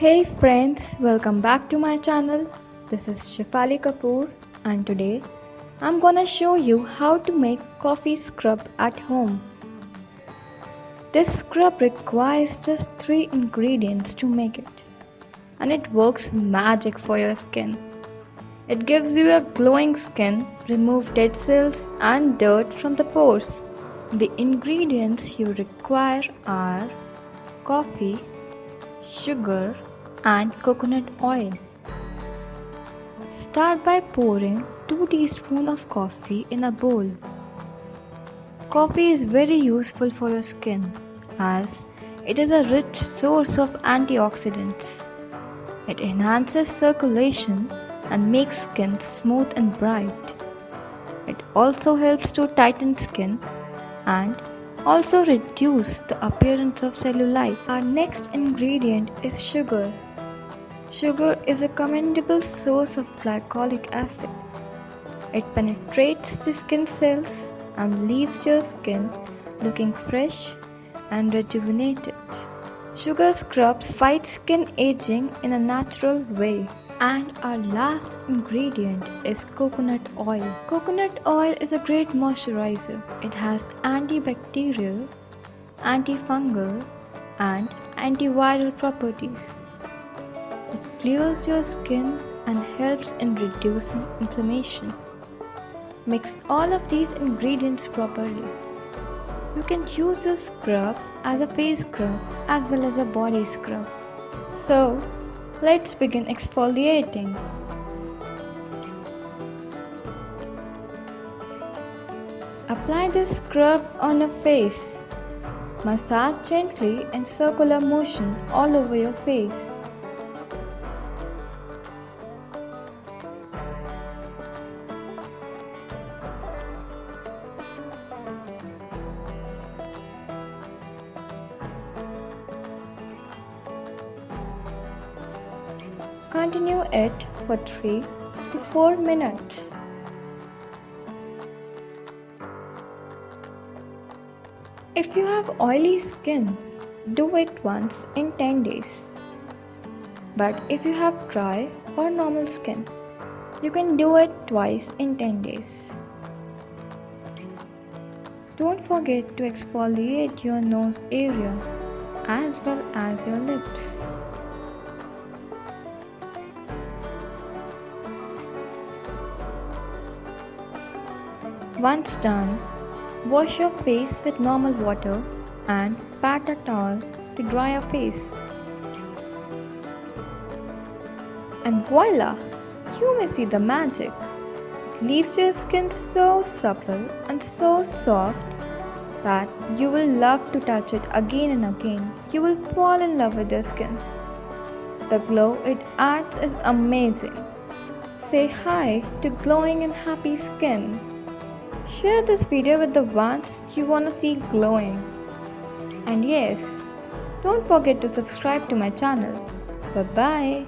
Hey friends, welcome back to my channel. This is Shefali Kapoor and today I'm gonna show you how to make coffee scrub at home. This scrub requires just 3 ingredients to make it and it works magic for your skin. It gives you a glowing skin, remove dead cells and dirt from the pores. The ingredients you require are coffee, sugar and coconut oil. Start by pouring 2 teaspoons of coffee in a bowl. Coffee is very useful for your skin as it is a rich source of antioxidants. It enhances circulation and makes skin smooth and bright. It also helps to tighten skin and also reduce the appearance of cellulite. Our next ingredient is sugar. Sugar is a commendable source of glycolic acid. It penetrates the skin cells and leaves your skin looking fresh and rejuvenated. Sugar scrubs fight skin aging in a natural way. And our last ingredient is coconut oil. Coconut oil is a great moisturizer. It has antibacterial, antifungal and antiviral properties. It clears your skin and helps in reducing inflammation. Mix all of these ingredients properly. You can use this scrub as a face scrub as well as a body scrub. So, let's begin exfoliating. Apply this scrub on your face. Massage gently in circular motion all over your face. Continue it for 3 to 4 minutes. If you have oily skin, do it once in 10 days. But if you have dry or normal skin, you can do it twice in 10 days. Don't forget to exfoliate your nose area as well as your lips. Once done, wash your face with normal water and pat a towel to dry your face. And voila! You may see the magic. It leaves your skin so supple and so soft that you will love to touch it again and again. You will fall in love with your skin. The glow it adds is amazing. Say hi to glowing and happy skin. Share this video with the ones you want to see glowing. And yes, don't forget to subscribe to my channel. Bye bye.